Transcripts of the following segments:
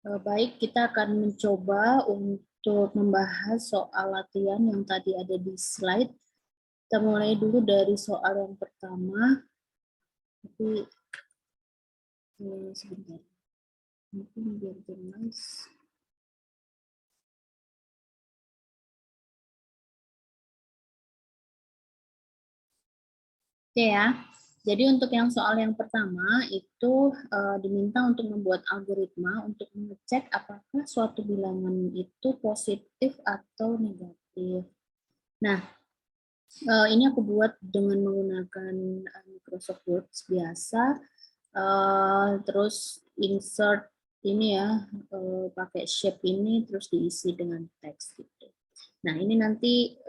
Baik, kita akan mencoba untuk membahas soal latihan yang tadi ada di slide. Kita mulai dulu dari soal yang pertama. Tapi sebentar, mungkin biar jelas. Oke ya. Jadi untuk yang soal yang pertama itu diminta untuk membuat algoritma untuk mengecek apakah suatu bilangan itu positif atau negatif. Nah, ini aku buat dengan menggunakan Microsoft Word biasa. Terus insert ini ya, pakai shape ini, terus diisi dengan teks gitu. Nah, ini nanti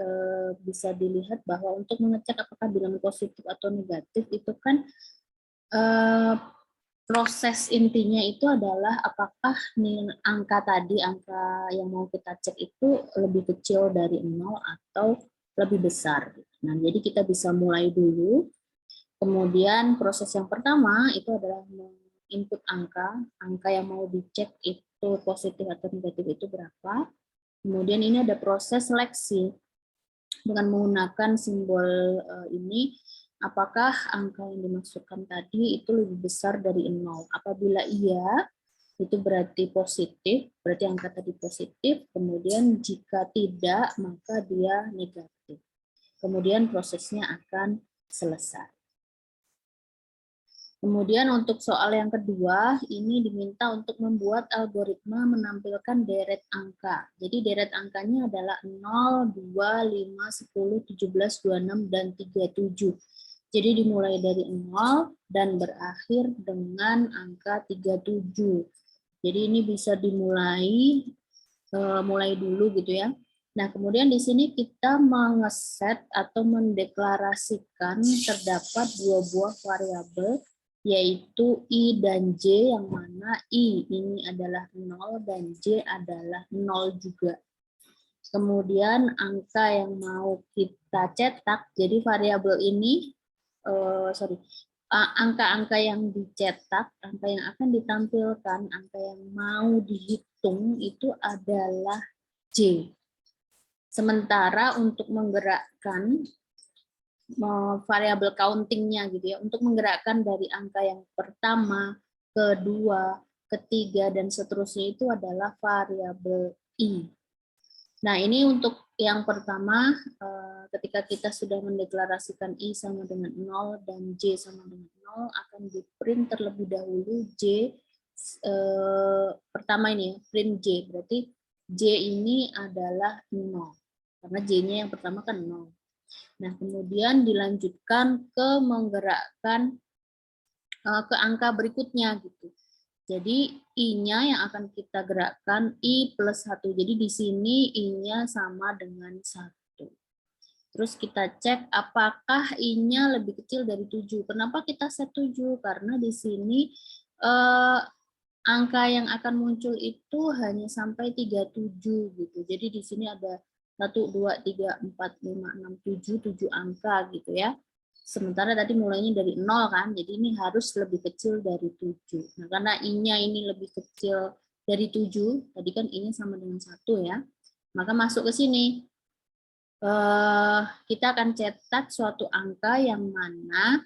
bisa dilihat bahwa untuk mengecek apakah bilangan positif atau negatif itu kan proses intinya itu adalah apakah angka tadi, angka yang mau kita cek itu lebih kecil dari 0 atau lebih besar. Nah, jadi kita bisa mulai dulu. Kemudian proses yang pertama itu adalah input angka yang mau dicek itu positif atau negatif itu berapa. Kemudian ini ada proses seleksi dengan menggunakan simbol ini, apakah angka yang dimasukkan tadi itu lebih besar dari 0. Apabila iya, itu berarti positif, berarti angka tadi positif, kemudian jika tidak, maka dia negatif. Kemudian prosesnya akan selesai. Kemudian untuk soal yang kedua, ini diminta untuk membuat algoritma menampilkan deret angka. Jadi deret angkanya adalah 0, 2, 5, 10, 17, 26, dan 37. Jadi dimulai dari 0 dan berakhir dengan angka 37. Jadi ini bisa dimulai mulai dulu gitu ya. Nah, kemudian di sini kita mengeset atau mendeklarasikan terdapat dua buah variabel yaitu I dan J, yang mana I ini adalah 0 dan J adalah 0 juga. Kemudian angka yang mau kita cetak, jadi variabel ini, angka-angka yang dicetak, angka yang akan ditampilkan, angka yang mau dihitung itu adalah J. Sementara untuk menggerakkan variabel countingnya gitu ya, untuk menggerakkan dari angka yang pertama, kedua, ketiga, dan seterusnya itu adalah variabel I. Nah, ini untuk yang pertama, ketika kita sudah mendeklarasikan I sama dengan 0 dan J sama dengan 0, akan di-print terlebih dahulu J, pertama ini ya, print J, berarti J ini adalah 0, karena J-nya yang pertama kan 0. Nah, kemudian dilanjutkan ke menggerakkan ke angka berikutnya gitu. Jadi I-nya yang akan kita gerakkan I plus 1. Jadi di sini I-nya sama dengan 1. Terus kita cek apakah I-nya lebih kecil dari 7. Kenapa kita set 7? Karena di sini angka yang akan muncul itu hanya sampai 37 gitu. Jadi di sini ada 1, 2, 3, 4, 5, 6, 7, 7 angka gitu ya. Sementara tadi mulainya dari 0 kan, jadi ini harus lebih kecil dari 7. Nah, karena I-nya ini lebih kecil dari 7, tadi kan I-nya sama dengan 1 ya, maka masuk ke sini. Kita akan cetak suatu angka yang mana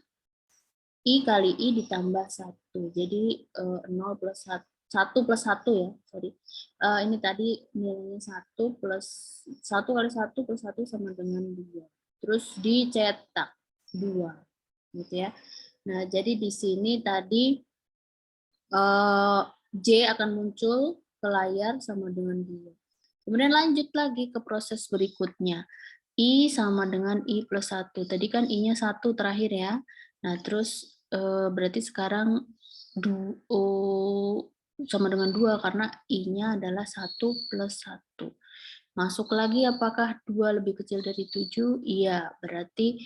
I kali I ditambah 1. Jadi 0 plus 1. 1 plus 1 ya, sorry. Ini tadi nilainya 1 plus 1 kali 1 plus 1 sama dengan 2. Terus dicetak 2. Gitu ya. Nah, jadi di sini tadi J akan muncul ke layar sama dengan 2. Kemudian lanjut lagi ke proses berikutnya. I sama dengan I plus 1. Tadi kan I-nya 1 terakhir ya. Nah, terus berarti sekarang sama dengan 2 karena I-nya adalah 1 plus 1. Masuk lagi apakah 2 lebih kecil dari 7? Iya, berarti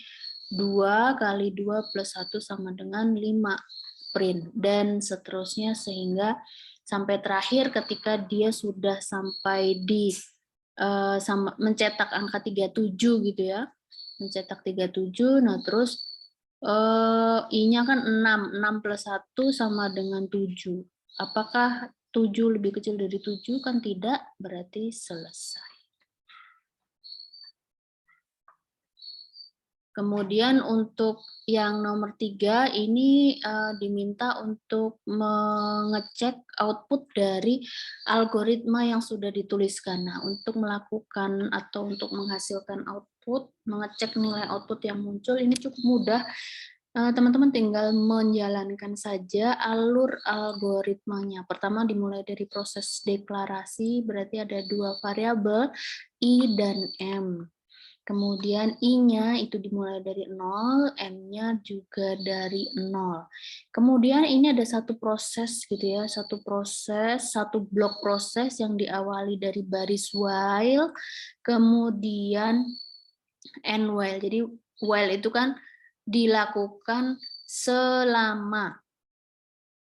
2 kali 2 plus 1 sama dengan 5. Print. Dan seterusnya sehingga sampai terakhir ketika dia sudah sampai di mencetak angka 37 gitu ya. Mencetak 37, nah terus I-nya kan 6. 6 plus 1 sama dengan 7. Apakah 7 lebih kecil dari 7 kan tidak, berarti selesai. Kemudian untuk yang nomor 3 ini diminta untuk mengecek output dari algoritma yang sudah dituliskan. Nah, untuk melakukan atau untuk menghasilkan output, mengecek nilai output yang muncul ini cukup mudah. Teman-teman tinggal menjalankan saja alur algoritmanya. Pertama dimulai dari proses deklarasi, berarti ada 2 variabel, I dan M. Kemudian I-nya itu dimulai dari 0, M-nya juga dari 0. Kemudian ini ada satu proses gitu ya, satu blok proses yang diawali dari baris while, kemudian end while. Jadi while itu kan dilakukan selama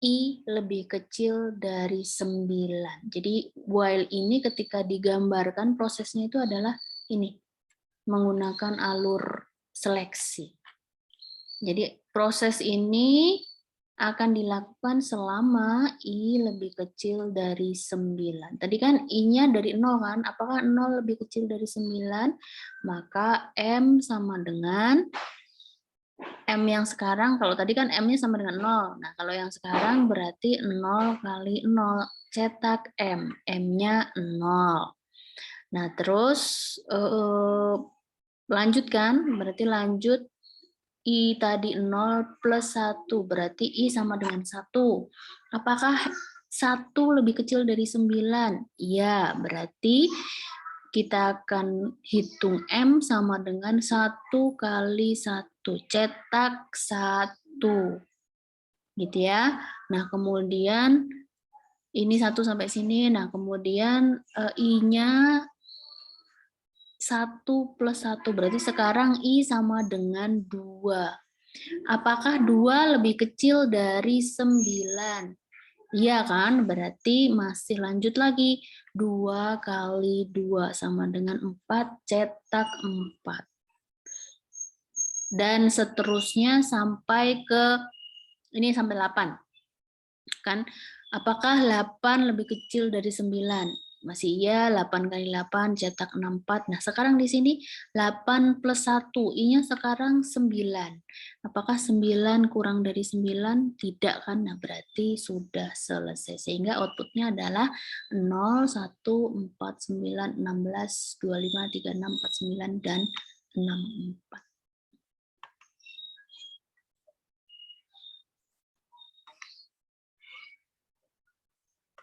I lebih kecil dari 9. Jadi while ini ketika digambarkan prosesnya itu adalah ini, menggunakan alur seleksi. Jadi proses ini akan dilakukan selama I lebih kecil dari 9. Tadi kan I-nya dari 0 kan, apakah 0 lebih kecil dari 9? Maka M sama dengan M yang sekarang, kalau tadi kan M-nya sama dengan 0. Nah, kalau yang sekarang berarti 0 kali 0. Cetak M, M-nya 0. Nah, terus lanjutkan, berarti lanjut I tadi 0 plus 1, berarti I sama dengan 1. Apakah 1 lebih kecil dari 9? Iya, berarti kita akan hitung M sama dengan 1 kali 1. Cetak 1. Gitu ya. Nah, kemudian ini 1 sampai sini. Nah, kemudian I-nya 1 plus 1, berarti sekarang I sama dengan 2. Apakah 2 lebih kecil dari 9? Iya kan, berarti masih lanjut lagi. 2 kali 2 sama dengan 4, cetak 4. Dan seterusnya sampai ke, ini sampai 8. Kan, apakah 8 lebih kecil dari 9? Masih iya, 8 kali 8 cetak 64. Nah, sekarang di sini 8 plus 1, I-nya sekarang 9. Apakah 9 kurang dari 9? Tidak kan? Nah, berarti sudah selesai. Sehingga outputnya adalah 0, 1, 4, 9, 16, 25, 36, 49, dan 64.